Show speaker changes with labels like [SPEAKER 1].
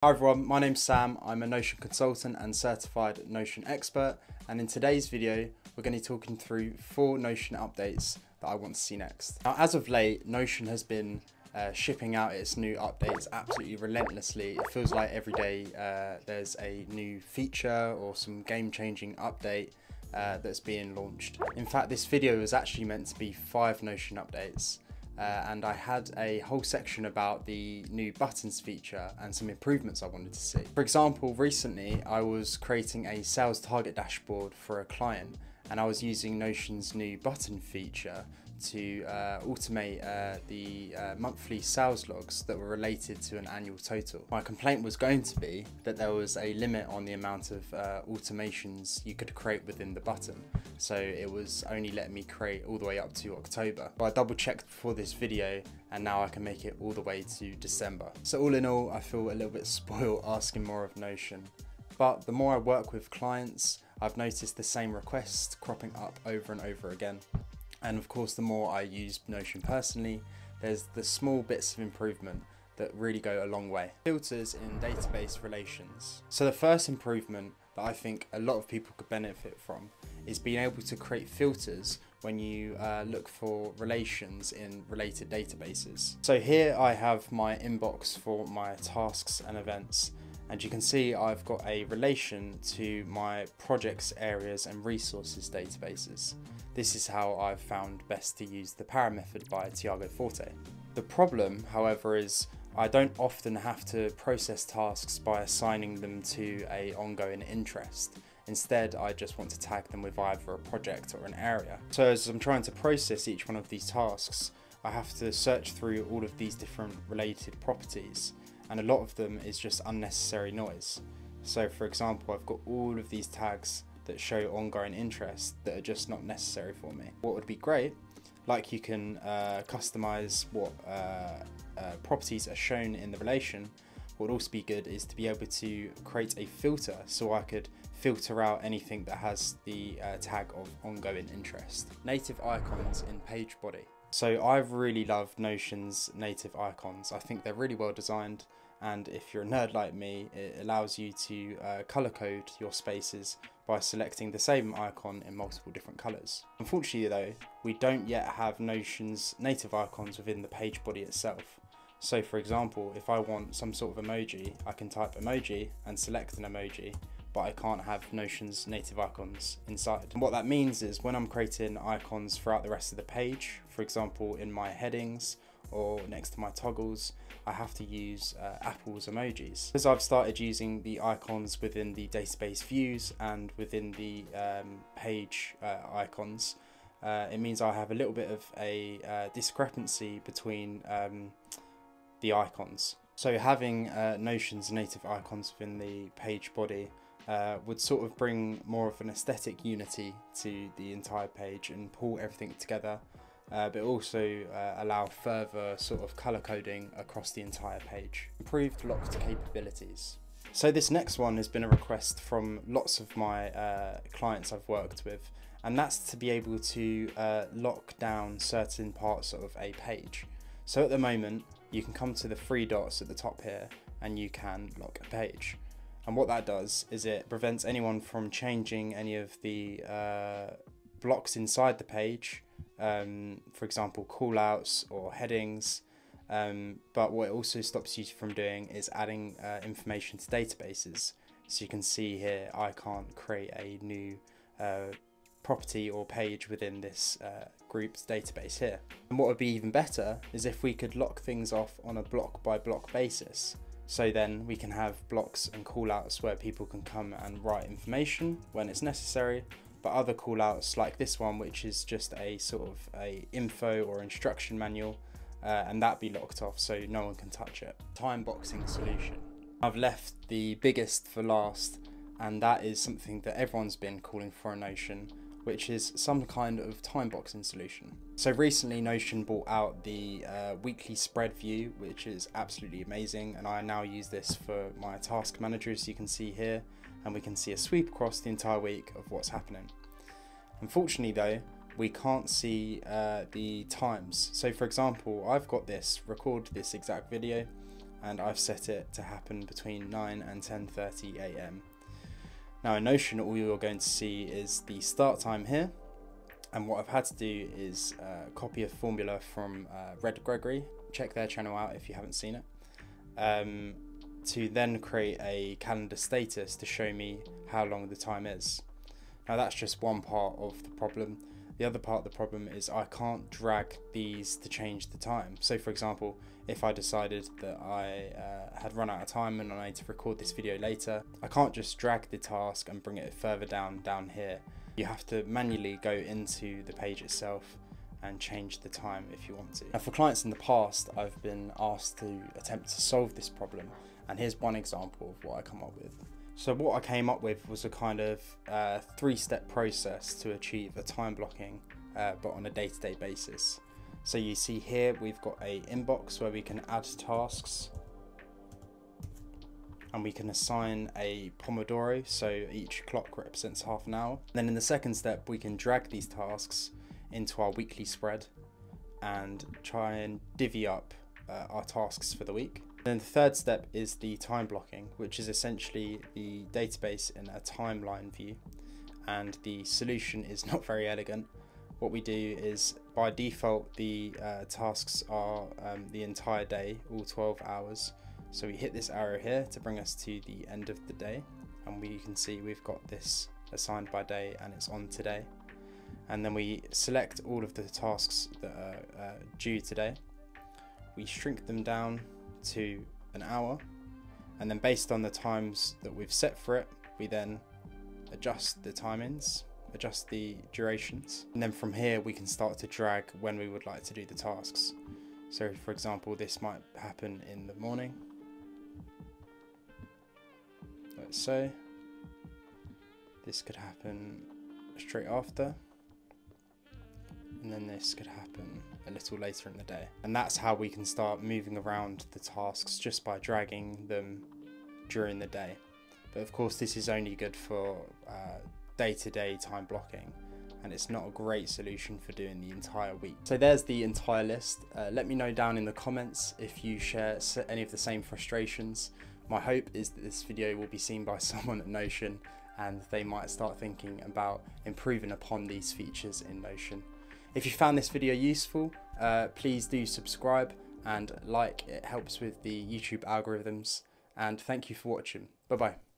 [SPEAKER 1] Hi everyone, my name's Sam. I'm a Notion consultant and certified Notion expert, and in today's video we're going to be talking through 4 Notion updates that I want to see next. Now, as of late, Notion has been shipping out its new updates absolutely relentlessly. It feels like every day there's a new feature or some game-changing update that's being launched. In fact, this video was actually meant to be 5 Notion updates. And I had a whole section about the new buttons feature and some improvements I wanted to see. For example, recently I was creating a sales target dashboard for a client, and I was using Notion's new button feature to automate the monthly sales logs that were related to an annual total. My complaint was going to be that there was a limit on the amount of automations you could create within the button, so it was only letting me create all the way up to October. But I double checked before this video, and now I can make it all the way to December. So all in all, I feel a little bit spoiled asking more of Notion. But the more I work with clients, I've noticed the same requests cropping up over and over again. And of course, the more I use Notion personally, there's the small bits of improvement that really go a long way. Filters in database relations. So the first improvement that I think a lot of people could benefit from is being able to create filters when you look for relations in related databases. So here I have my inbox for my tasks and events, and you can see I've got a relation to my projects, areas and resources databases. This is how I've found best to use the Para method by Tiago Forte. The problem, however, is I don't often have to process tasks by assigning them to an ongoing interest. Instead, I just want to tag them with either a project or an area. So as I'm trying to process each one of these tasks, I have to search through all of these different related properties, and a lot of them is just unnecessary noise. So for example, I've got all of these tags that show ongoing interest that are just not necessary for me. What would be great, like you can customize what properties are shown in the relation, what would also be good is to be able to create a filter so I could filter out anything that has the tag of ongoing interest. Native icons in page body. So I've really loved Notion's native icons. I think they're really well designed, and if you're a nerd like me, it allows you to color code your spaces by selecting the same icon in multiple different colors. Unfortunately though, we don't yet have Notion's native icons within the page body itself. So for example, if I want some sort of emoji, I can type emoji and select an emoji, but I can't have Notion's native icons inside. And what that means is when I'm creating icons throughout the rest of the page, for example in my headings or next to my toggles, I have to use Apple's emojis. Because I've started using the icons within the database views and within the page icons, it means I have a little bit of a discrepancy between the icons. So having Notion's native icons within the page body would sort of bring more of an aesthetic unity to the entire page and pull everything together, but also allow further sort of color coding across the entire page. Improved locked capabilities. So this next one has been a request from lots of my clients I've worked with, and that's to be able to lock down certain parts of a page. So at the moment, you can come to the 3 dots at the top here and you can lock a page. And what that does is it prevents anyone from changing any of the blocks inside the page, for example callouts or headings, but what it also stops you from doing is adding information to databases. So you can see here I can't create a new property or page within this group's database here. And what would be even better is if we could lock things off on a block by block basis. So then we can have blocks and callouts where people can come and write information when it's necessary, but other callouts like this one, which is just a sort of a info or instruction manual, and that be locked off so no one can touch it. Time boxing solution. I've left the biggest for last, and that is something that everyone's been calling for in Notion, which is some kind of time boxing solution. So recently Notion brought out the weekly spread view, which is absolutely amazing, and I now use this for my task manager, as you can see here, and we can see a sweep across the entire week of what's happening. Unfortunately though, we can't see the times. So for example, I've got this, record this exact video, and I've set it to happen between 9 and 10:30 a.m. Now in Notion, all you're going to see is the start time here, and what I've had to do is copy a formula from Red Gregory. Check their channel out if you haven't seen it, to then create a calendar status to show me how long the time is. Now that's just one part of the problem. The other part of the problem is I can't drag these to change the time. So for example, if I decided that I had run out of time and I need to record this video later, I can't just drag the task and bring it further down here. You have to manually go into the page itself and change the time if you want to. Now for clients in the past, I've been asked to attempt to solve this problem, and here's one example of what I come up with. So what I came up with was a kind of three-step process to achieve a time blocking, but on a day-to-day basis. So you see here we've got a inbox where we can add tasks, and we can assign a Pomodoro, so each clock represents half an hour. Then in the second step, we can drag these tasks into our weekly spread and try and divvy up our tasks for the week. Then the third step is the time blocking, which is essentially the database in a timeline view, and the solution is not very elegant. What we do is, by default, the tasks are the entire day, all 12 hours. So we hit this arrow here to bring us to the end of the day, and we can see we've got this assigned by day and it's on today. And then we select all of the tasks that are due today. We shrink them down to an hour, and then based on the times that we've set for it, we then adjust the timings, adjust the durations, and then from here we can start to drag when we would like to do the tasks. So for example, this might happen in the morning, like so. This could happen straight after, and then this could happen a little later in the day. And that's how we can start moving around the tasks, just by dragging them during the day. But of course this is only good for day-to-day time blocking, and it's not a great solution for doing the entire week. So there's the entire list. Let me know down in the comments if you share any of the same frustrations. My hope is that this video will be seen by someone at Notion, and they might start thinking about improving upon these features in Notion. If you found this video useful, please do subscribe and like. It helps with the YouTube algorithms. And thank you for watching. Bye bye.